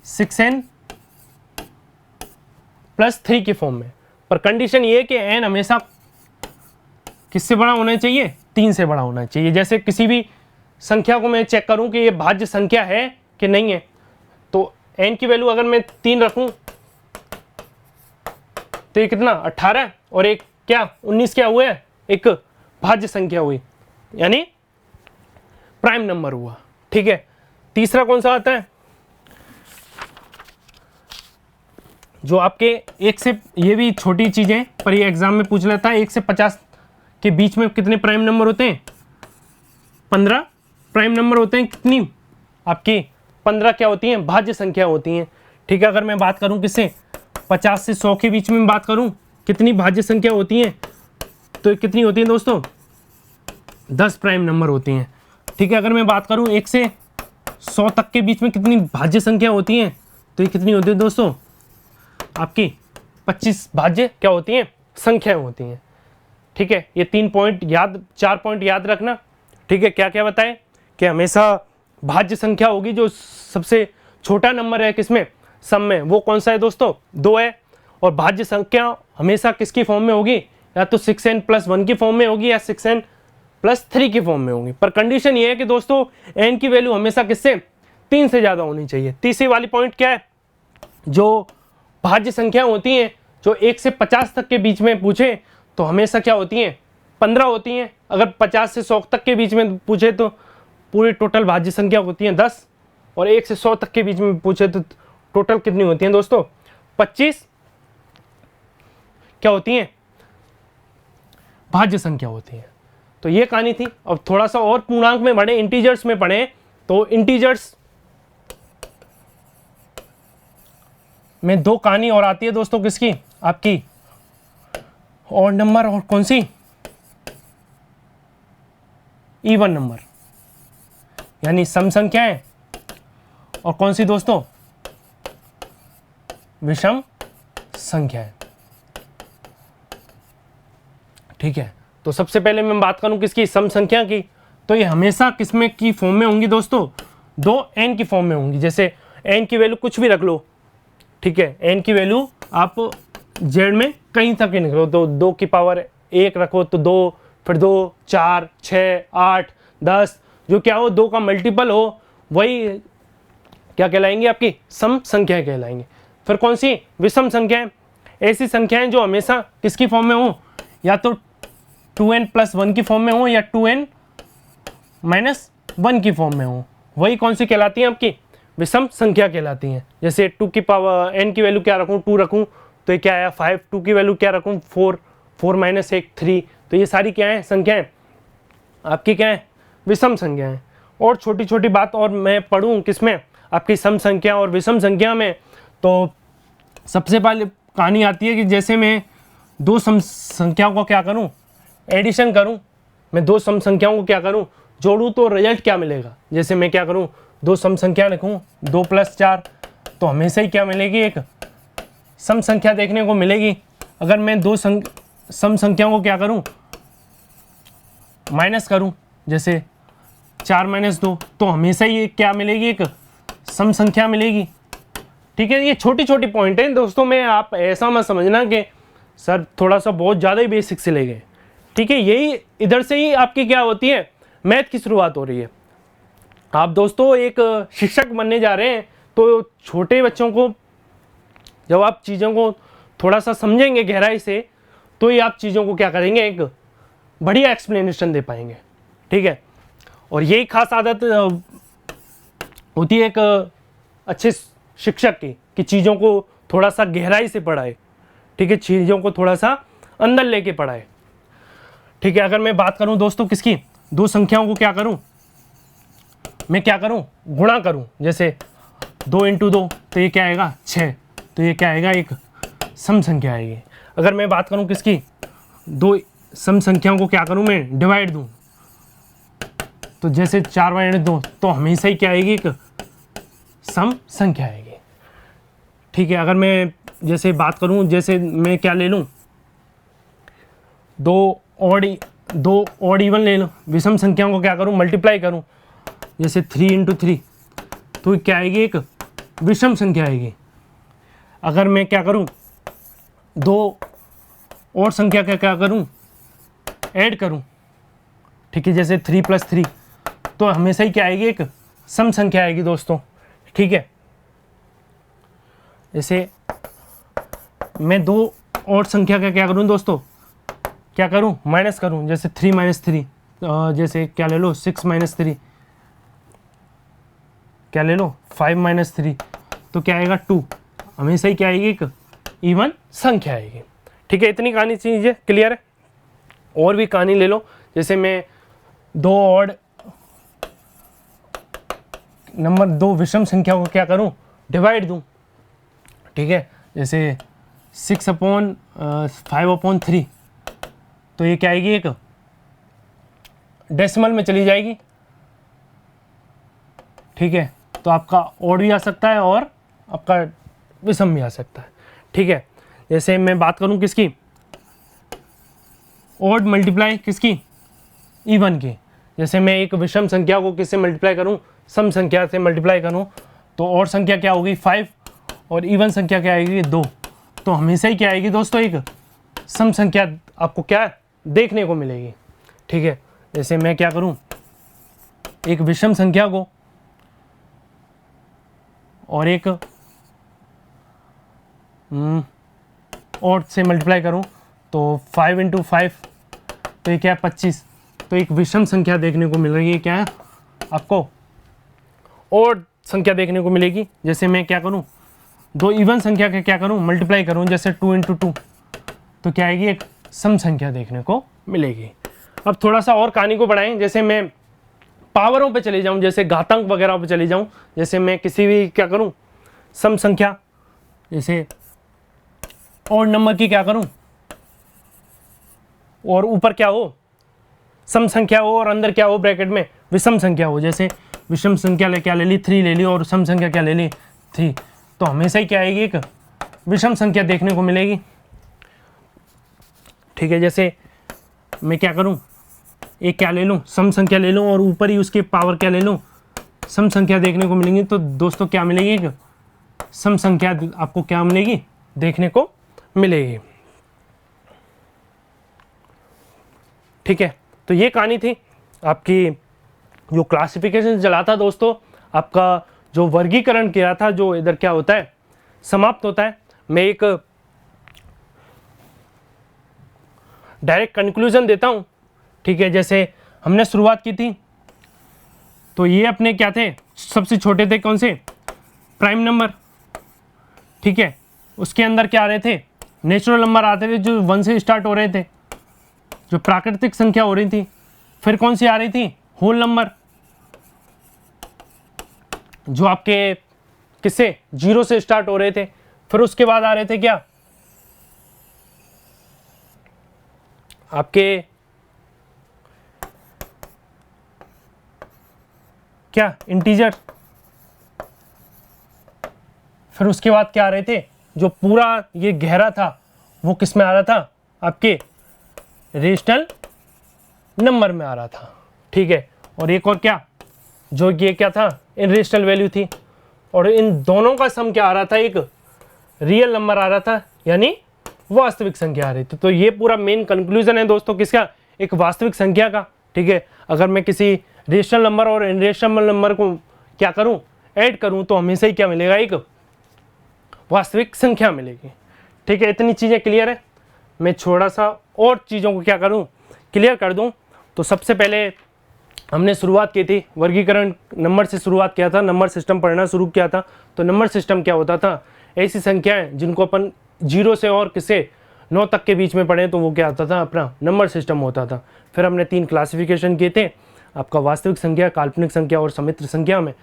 6n+3 की फॉर्म में। पर कंडीशन ये है कि n हमेशा किससे बड़ा होना चाहिए, 3 से बड़ा होना चाहिए। जैसे किसी भी संख्या को मैं चेक करूं कि ये भाज्य संख्या है कि नहीं है, तो n की वैल्यू अगर मैं 3 रखूं तो ये कितना 18 और एक क्या 19 क्या हुआ है, एक भाज्य संख्या हुई, यानी प्राइम नंबर हुआ। ठीक है, तीसरा कौन सा आता है, जो आपके 1 से, ये भी छोटी चीजें पर ये एग्जाम में पूछ लेता है, 1 से 50 के बीच में कितने प्राइम नंबर होते हैं, 15 प्राइम नंबर होते हैं। कितनी आपकी 15 क्या होती हैं, भाज्य संख्या होती हैं। ठीक है, अगर मैं बात करूं किससे 50 से 100 के बीच में बात करूं कितनी भाज्य संख्या होती हैं, तो कितनी होती हैं दोस्तों, 10 प्राइम नंबर होती हैं। ठीक है, अगर मैं बात करूं 1 से 100 तक के बीच में कितनी भाज्य संख्या होती हैं, तो ये कितनी होती है दोस्तों, आपकी 25 भाज्य क्या होती हैं, संख्याएं होती हैं। ठीक है, ये 3 पॉइंट याद, 4 पॉइंट याद रखना। ठीक है, क्या क्या बताएं कि हमेशा भाज्य संख्या होगी, जो सबसे छोटा नंबर है किसमें, सम में, वो कौन सा है दोस्तों, 2 है। और भाज्य संख्या हमेशा किसकी फॉर्म में होगी, या तो 6n+1 की फॉर्म में होगी या 6n+3 की फॉर्म में होगी। पर कंडीशन ये है कि दोस्तों n की वैल्यू हमेशा किससे, 3 से ज़्यादा होनी चाहिए। तीसरी वाली पॉइंट क्या है, जो भाज्य संख्या होती हैं जो 1 से 50 तक के बीच में पूछे तो हमेशा क्या होती हैं, 15 होती हैं। अगर 50 से 100 तक के बीच में पूछे तो पूरी टोटल भाज्य संख्या होती हैं 10, और 1 से 100 तक के बीच में पूछे तो टोटल कितनी होती हैं दोस्तों, 25 क्या होती हैं, भाज्य संख्या होती है। तो ये कहानी थी। अब थोड़ा सा और पूर्णांक में पढ़े, इंटीजर्स में पढ़े, तो इंटीजर्स में 2 कहानी और आती है दोस्तों, किसकी, आपकी ऑड नंबर, और कौन सी, इवन नंबर, यानी सम संख्याएं, और कौन सी दोस्तों, विषम संख्याएं। ठीक है, तो सबसे पहले मैं बात करूं किसकी, सम संख्या की, तो ये हमेशा किसमें की फॉर्म में होंगी दोस्तों, 2n की फॉर्म में होंगी। जैसे n की वैल्यू कुछ भी रख लो, ठीक है, n की वैल्यू आप z में कहीं तक ही निकलो, तो 2 की पावर 1 रखो तो 2, फिर 2, 4, 6, 8, 10, जो क्या हो 2 का मल्टीपल हो, वही क्या कहलाएंगे, आपकी सम संख्याएं कहलाएंगे। फिर कौन सी, विषम संख्याएं, ऐसी संख्याएं जो हमेशा किसकी फॉर्म में हो, या तो 2n+1 की फॉर्म में हो या 2n-1 की फॉर्म में हो, वही कौन सी कहलाती हैं, आपकी विषम संख्या कहलाती हैं। जैसे 2 की पावर n की वैल्यू क्या रखूं, 2 रखूं तो ये क्या आया 5, 2 की वैल्यू क्या रखूं 4, 4 - 1 3, तो ये सारी क्या है, संख्याएं आपकी क्या है, विषम संख्याएं। और छोटी छोटी बात और मैं पढ़ूं किसमें, आपकी सम संख्या और विषम संख्या में, तो सबसे पहले कहानी आती है कि जैसे मैं 2 सम संख्याओं को क्या करूं, एडिशन करूं, मैं 2 सम संख्याओं को क्या करूं, जोड़ूं, तो रिजल्ट क्या मिलेगा। जैसे मैं क्या करूं, 2 सम संख्या लिखूं, 2 + 4, तो हमेशा ही क्या मिलेगी, एक सम संख्या देखने को मिलेगी। अगर मैं 2 सम संख्याओं को क्या करूं, माइनस करूं, जैसे 4 - 2, तो हमेशा ही क्या मिलेगी, एक सम संख्या मिलेगी। ठीक है, ये छोटी छोटी पॉइंट हैं दोस्तों में, आप ऐसा मत समझना कि सर थोड़ा सा बहुत ज़्यादा ही बेसिक से ले गए। ठीक है, यही इधर से ही आपकी क्या होती है, मैथ की शुरुआत हो रही है। आप दोस्तों एक शिक्षक बनने जा रहे हैं, तो छोटे बच्चों को जब आप चीज़ों को थोड़ा सा समझेंगे गहराई से, तो ही आप चीज़ों को क्या करेंगे, एक बढ़िया एक्सप्लेनेशन दे पाएंगे। ठीक है, और यही खास आदत होती है एक अच्छे शिक्षक की, कि चीज़ों को थोड़ा सा गहराई से पढ़ाए। ठीक है, चीज़ों को थोड़ा सा अंदर लेके पढ़ाए। ठीक है, अगर मैं बात करूं दोस्तों किसकी, 2 संख्याओं को क्या करूं, मैं क्या करूं, गुणा करूं। जैसे 2 × 2 तो ये क्या आएगा, 6, तो ये क्या आएगा, एक सम संख्या आएगी। अगर मैं बात करूं किसकी, 2 सम संख्याओं को क्या करूं, मैं डिवाइड दूं, तो जैसे 4 - 2, तो हमेशा ही क्या आएगी, एक सम संख्या आएगी। ठीक है, अगर मैं जैसे बात करूं, जैसे मैं क्या ले लूं, 2 ऑड इवन ले लूं, विषम संख्याओं को क्या करूं, मल्टीप्लाई करूं, जैसे 3 × 3, तो क्या आएगी, एक विषम संख्या आएगी। अगर मैं क्या करूं, 2 और संख्या का क्या करूं, ऐड करूं, ठीक है, जैसे 3 + 3, तो हमेशा ही क्या आएगी, एक सम संख्या आएगी दोस्तों। ठीक है, जैसे मैं 2 और संख्या का क्या करूं दोस्तों, क्या करूं, माइनस करूं, जैसे 3 - 3, जैसे क्या ले लो, 6 - 3, क्या ले लो, 5 - 3, तो क्या आएगा 2, हमेशा ही क्या आएगी, एक इवन संख्या आएगी। ठीक है, इतनी कहानी चीज़ें क्लियर है। और भी कहानी ले लो, जैसे मैं 2 ऑड नंबर, 2 विषम संख्या को क्या करूं, डिवाइड दूं। ठीक है, जैसे 6/5/3, तो ये क्या आएगी, एक डेसिमल में चली जाएगी। ठीक है, तो आपका ऑड भी आ सकता है और आपका विषम भी आ सकता है। ठीक है, जैसे मैं बात करूं किसकी, ऑड मल्टीप्लाई किसकी, इवन की। जैसे मैं एक विषम संख्या को किससे मल्टीप्लाई करूं, सम संख्या से मल्टीप्लाई करूँ तो और संख्या क्या होगी 5 और इवन संख्या क्या आएगी 2। तो हमेशा ही क्या आएगी दोस्तों, एक सम संख्या आपको क्या देखने को मिलेगी। ठीक है, जैसे मैं क्या करूं, एक विषम संख्या को और एक और से मल्टीप्लाई करूं तो 5 × 5 तो ये क्या है 25। तो एक विषम संख्या देखने को मिल रही है, क्या है आपको और संख्या देखने को मिलेगी। जैसे मैं क्या करूं, दो इवन संख्या के क्या करूं मल्टीप्लाई करूं, जैसे 2 × 2 तो क्या आएगी, एक सम संख्या देखने को मिलेगी। अब थोड़ा सा और कहानी को बढ़ाएं, जैसे मैं पावरों पे चले जाऊं, जैसे घातांक वगैरह पे चले जाऊं। जैसे मैं किसी भी क्या करूं सम संख्या, जैसे और नंबर की क्या करूं और ऊपर क्या हो सम संख्या हो और अंदर क्या हो ब्रैकेट में विषम संख्या हो। जैसे विषम संख्या क्या ले ली 3 ले ली और सम संख्या क्या ले ली 3, तो हमेशा ही क्या आएगी, एक विषम संख्या देखने को मिलेगी। ठीक है, जैसे मैं क्या करूं, एक क्या ले लूं सम संख्या ले लूं और ऊपर ही उसके पावर क्या ले लूं सम संख्या देखने को मिलेंगी। तो दोस्तों क्या मिलेगी, एक सम संख्या आपको क्या मिलेगी देखने को मिलेगी। ठीक है, तो ये कहानी थी आपकी जो क्लासिफिकेशन चला था दोस्तों, आपका जो वर्गीकरण किया था, जो इधर क्या होता है समाप्त होता है। मैं एक डायरेक्ट कंक्लूजन देता हूं। ठीक है, जैसे हमने शुरुआत की थी तो ये अपने क्या थे, सबसे छोटे थे कौन से, प्राइम नंबर। ठीक है, उसके अंदर क्या आ रहे थे, नेचुरल नंबर आते थे जो 1 से स्टार्ट हो रहे थे, जो प्राकृतिक संख्या हो रही थी। फिर कौन सी आ रही थी, होल नंबर, जो आपके किससे 0 से स्टार्ट हो रहे थे। फिर उसके बाद आ रहे थे क्या, आपके क्या इंटीजर। फिर उसके बाद क्या आ रहे थे, जो पूरा ये गहरा था वो किस में आ रहा था, आपके रेशनल नंबर में आ रहा था। ठीक है, और एक और क्या, जो ये क्या था इनरेशनल वैल्यू थी। और इन दोनों का सम क्या आ रहा था, एक रियल नंबर आ रहा था, यानी वास्तविक संख्या आ रही थी। तो ये पूरा मेन कंक्लूजन है दोस्तों किसका, एक वास्तविक संख्या का। ठीक है, अगर मैं किसी रेशनल नंबर और इनरेशनल नंबर को क्या करूं ऐड करूं तो हमेशा ही क्या मिलेगा, एक वास्तविक संख्या मिलेगी। ठीक है, इतनी चीज़ें क्लियर है। मैं थोड़ा सा और चीज़ों को क्या करूं क्लियर कर दूं। तो सबसे पहले हमने शुरुआत की थी वर्गीकरण, नंबर से शुरुआत किया था, नंबर सिस्टम पढ़ना शुरू किया था। तो नंबर सिस्टम क्या होता था, ऐसी संख्याएं जिनको अपन 0 से और किसे 9 तक के बीच में पढ़े तो वो क्या होता था, अपना नंबर सिस्टम होता था। फिर हमने 3 क्लासिफिकेशन किए थे, आपका वास्तविक संख्या, काल्पनिक संख्या और समित्र संख्या में।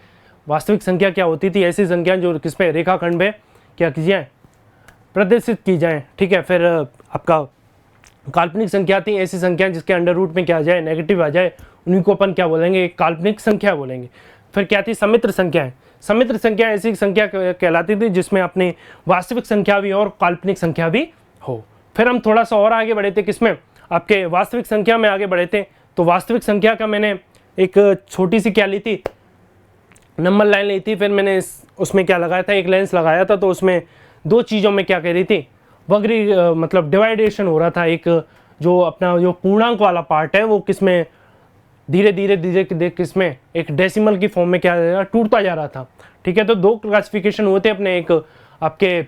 वास्तविक संख्या क्या होती थी, ऐसी संख्या जो किस पे रेखाखंड पे क्या की जाए, प्रदर्शित की जाए। ठीक है, फिर आपका काल्पनिक संख्या थी ऐसी संख्या जिसके अंडर रूट में क्या आ जाए, नेगेटिव आ जाए, उन्हीं को अपन क्या बोलेंगे, एक काल्पनिक संख्या बोलेंगे। फिर क्या थी, समित्र संख्याएं। समित्र संख्या ऐसी संख्या कहलाती थी जिसमें अपनी वास्तविक संख्या भी और काल्पनिक संख्या भी हो। फिर हम थोड़ा सा और आगे बढ़े थे, किसमें, आपके वास्तविक संख्या में आगे बढ़े थे। तो वास्तविक संख्या का मैंने एक छोटी सी क्या ली थी, नंबर लाइन ली थी। फिर मैंने उसमें क्या लगाया था, एक लेंस लगाया था। तो उसमें 2 चीज़ों में क्या कह रही थी, वक्री मतलब डिवाइडेशन हो रहा था। एक जो अपना जो पूर्णांक वाला पार्ट है वो किसमें धीरे धीरे किसमें एक डेसिमल की फॉर्म में क्या टूटता जा रहा था। ठीक है, तो 2 क्लासिफिकेशन होते अपने, एक आपके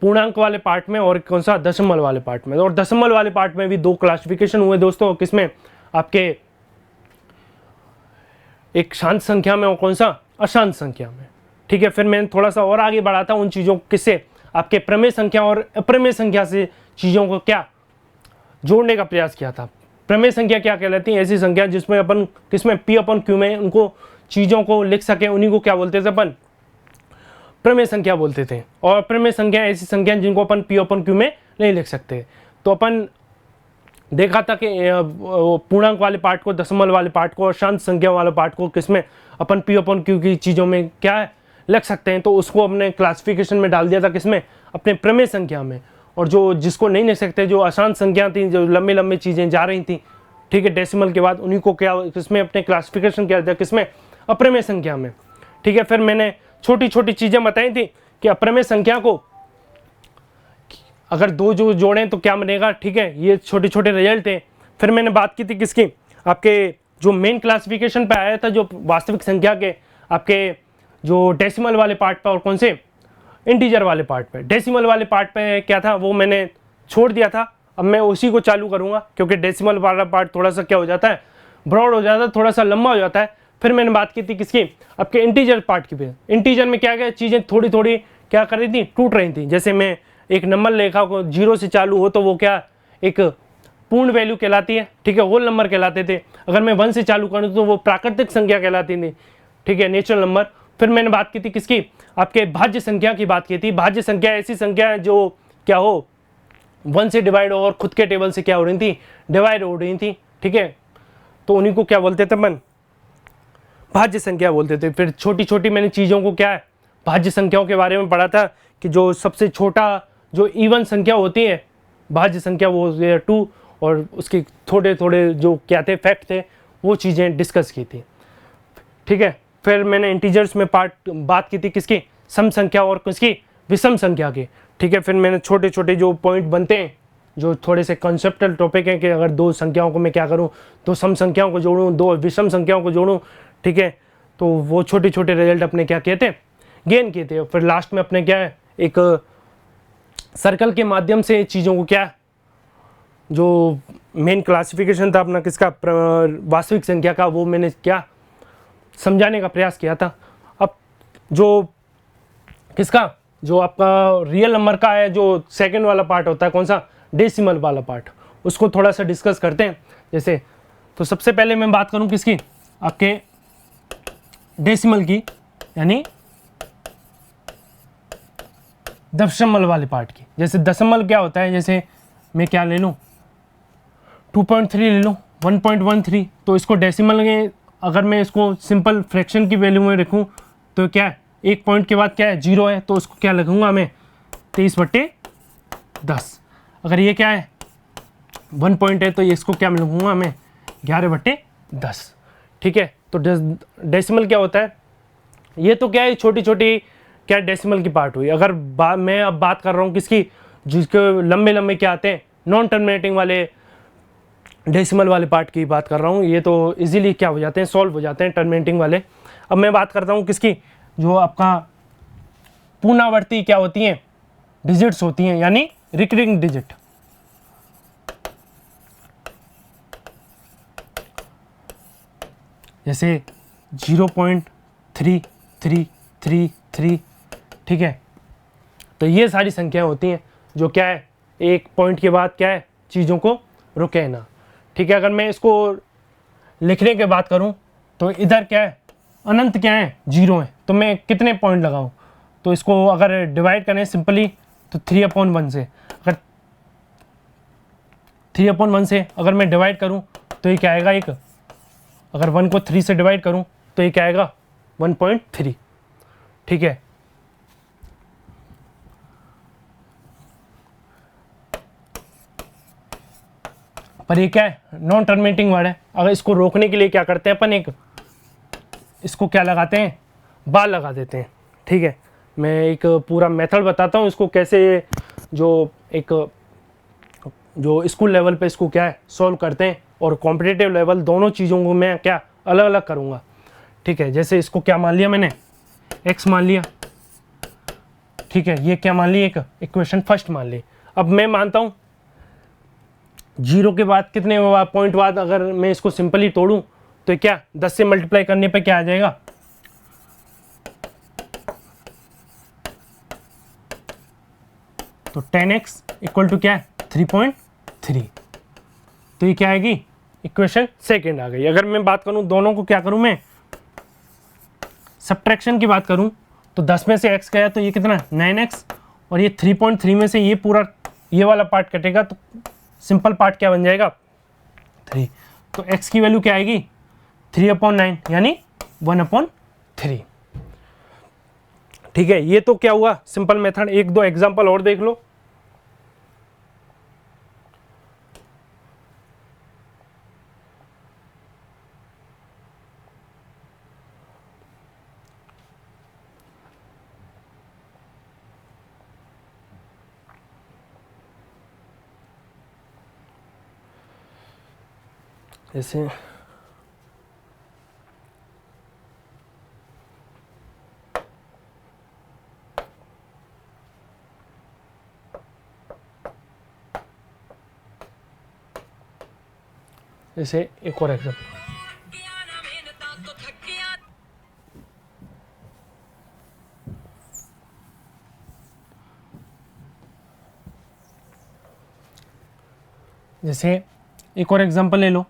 पूर्णांक वाले पार्ट में और कौन सा, दशमलव वाले पार्ट में। और दशमलव वाले पार्ट में भी 2 क्लासिफिकेशन हुए दोस्तों, किसमें, आपके एक शांत संख्या में और कौन सा, अशांत संख्या में। ठीक है, फिर मैंने थोड़ा सा और आगे बढ़ा था उन चीज़ों को किससे, आपके प्रमेय संख्या और अप्रमेय संख्या से चीज़ों को क्या जोड़ने का प्रयास किया था। प्रमेय संख्या क्या कहलाती है, ऐसी संख्या जिसमें अपन किसमें P/Q में उनको चीज़ों को लिख सके, उन्हीं को क्या बोलते थे अपन, प्रमेय संख्या बोलते थे। और अप्रमेय संख्या ऐसी संख्या जिनको अपन P/Q में नहीं लिख सकते। तो अपन देखा था कि पूर्णांक वाले पार्ट को, दशमलव वाले पार्ट को और शांत संख्या वाले पार्ट को किसमें अपन P/Q की चीज़ों में क्या है लग सकते हैं। तो उसको अपने क्लासिफिकेशन में डाल दिया था, किसमें, अपने प्रमेय संख्या में। और जो जिसको नहीं लिख सकते, जो अशांत संख्या थी, जो लंबी लंबी चीज़ें जा रही थी, ठीक है, डेसिमल के बाद, उन्हीं को क्या किसमें अपने क्लासिफिकेशन किया था, किसमें, अप्रमेय संख्या में। ठीक है, फिर मैंने छोटी छोटी चीज़ें बताई थी कि अप्रमेय संख्या को अगर दो जो जोड़ें तो क्या बनेगा। ठीक है, ये छोटे छोटे रिजल्ट थे। फिर मैंने बात की थी किसकी, आपके जो मेन क्लासिफिकेशन पे आया था, जो वास्तविक संख्या के आपके जो डेसिमल वाले पार्ट पे और कौन से इंटीजर वाले पार्ट पे। डेसिमल वाले पार्ट पे क्या था वो मैंने छोड़ दिया था, अब मैं उसी को चालू करूँगा, क्योंकि डेसिमल वाला पार्ट थोड़ा सा क्या हो जाता है, ब्रॉड हो जाता है, थोड़ा सा लंबा हो जाता है। फिर मैंने बात की थी किसकी, आपके इंटीजर पार्ट की पे। इंटीजर में क्या क्या चीज़ें थोड़ी थोड़ी क्या कर रही थी, टूट रही थी। जैसे मैं एक नंबर लेखा को 0 से चालू हो तो वो क्या एक पूर्ण वैल्यू कहलाती है। ठीक है, होल नंबर कहलाते थे। अगर मैं 1 से चालू करूँ तो वो प्राकृतिक संख्या कहलाती थी। ठीक है, नेचुरल नंबर। फिर मैंने बात की थी किसकी, आपके भाज्य संख्या की बात की थी। भाज्य संख्या ऐसी संख्या है जो क्या हो 1 से डिवाइड और खुद के टेबल से क्या हो रही थी, डिवाइड हो रही थी। ठीक है, तो उन्हीं को क्या बोलते थे अपन, भाज्य संख्या बोलते थे। फिर छोटी छोटी मैंने चीज़ों को क्या है, भाज्य संख्याओं के बारे में पढ़ा था कि जो सबसे छोटा जो इवन संख्या होती है भाज्य संख्या वो 2, और उसके थोड़े थोड़े जो क्या थे फैक्ट थे वो चीज़ें डिस्कस की थी। ठीक है, फिर मैंने इंटीजर्स में बात की थी किसकी, सम संख्या और किसकी, विषम संख्या की। ठीक है, फिर मैंने छोटे छोटे जो पॉइंट बनते हैं, जो थोड़े से कॉन्सेप्टल टॉपिक हैं कि अगर दो संख्याओं को मैं क्या करूं, दो सम संख्याओं को जोड़ूं, दो विषम संख्याओं को जोड़ूं। ठीक है, तो वो छोटे छोटे रिजल्ट अपने क्या किए थे, गेन किए थे। फिर लास्ट में अपने क्या है, एक सर्कल के माध्यम से चीज़ों को क्या, जो मेन क्लासिफिकेशन था अपना किसका, वास्तविक संख्या का, वो मैंने क्या समझाने का प्रयास किया था। अब जो किसका, जो आपका रियल नंबर का है, जो सेकंड वाला पार्ट होता है, कौन सा, डेसिमल वाला पार्ट, उसको थोड़ा सा डिस्कस करते हैं। जैसे तो सबसे पहले मैं बात करूं किसकी, आपके डेसिमल की, यानी दशमलव वाले पार्ट की। जैसे दशमलव क्या होता है, जैसे मैं क्या ले लूँ 2.3 ले लूँ, 1.13, तो इसको डेसिमल में अगर मैं इसको सिंपल फ्रैक्शन की वैल्यू में रखूँ तो क्या है, एक पॉइंट के बाद क्या है 0 है, तो उसको क्या लिखूँगा मैं 23/10। अगर ये क्या है 1 पॉइंट है तो ये इसको क्या लिखूँगा मैं 11/10। ठीक है, तो डेसिमल क्या होता है, ये तो क्या है छोटी छोटी क्या डेसिमल की पार्ट हुई। अगर मैं अब बात कर रहा हूँ किसकी, जिसके लंबे लंबे क्या आते हैं, नॉन टर्मिनेटिंग वाले डेसिमल वाले पार्ट की बात कर रहा हूँ, ये तो इजीली क्या हो जाते हैं, सॉल्व हो जाते हैं टर्मिनेटिंग वाले। अब मैं बात करता हूँ किसकी, जो आपका पुनरावर्ती क्या होती हैं, डिजिट्स होती हैं, यानी रिकरिंग डिजिट। जैसे 0.3333। ठीक है, तो ये सारी संख्याएं होती हैं जो क्या है एक पॉइंट के बाद क्या है चीज़ों को रुके ना। ठीक है, अगर मैं इसको लिखने की बात करूं तो इधर क्या है, अनंत क्या है, 0 है, तो मैं कितने पॉइंट लगाऊं, तो इसको अगर डिवाइड करें सिंपली तो 3/1 से, अगर 3/1 से अगर मैं डिवाइड करूं तो ये क्या आएगा, एक अगर 1 को 3 से डिवाइड करूं तो ये क्या आएगा 1.3। ठीक है, पर ये क्या है नॉन टर्मिनेटिंग वर्ड है। अगर इसको रोकने के लिए क्या करते हैं अपन, एक इसको क्या लगाते हैं, बार लगा देते हैं। ठीक है, मैं एक पूरा मेथड बताता हूँ इसको कैसे, जो एक जो स्कूल लेवल पे इसको क्या है सॉल्व करते हैं, और कॉम्पिटिटिव लेवल, दोनों चीज़ों को मैं क्या अलग अलग करूँगा। ठीक है, जैसे इसको क्या मान लिया मैंने, x मान लिया। ठीक है, ये क्या मान लिया, एक इक्वेशन फर्स्ट मान ली। अब मैं मानता हूँ 0 के बाद कितने पॉइंट बाद अगर मैं इसको सिंपली तोड़ूं तो क्या 10 से मल्टीप्लाई करने पे क्या आ जाएगा, तो 10x इक्वल टू क्या है 3.3। तो ये क्या आएगी, इक्वेशन सेकेंड आ गई। अगर मैं बात करूं दोनों को क्या करूं, मैं सब्ट्रैक्शन की बात करूं तो 10 में से x गया तो ये कितना 9x, और ये 3.3 में से ये पूरा ये वाला पार्ट कटेगा तो सिंपल पार्ट क्या बन जाएगा 3। तो x की वैल्यू क्या आएगी 3/9 यानी 1/3। ठीक है, ये तो क्या हुआ सिंपल मेथड। एक दो एग्जांपल और देख लो। जैसे जैसे एक और एग्जाम्पल, जैसे एक और एग्जांपल ले लो,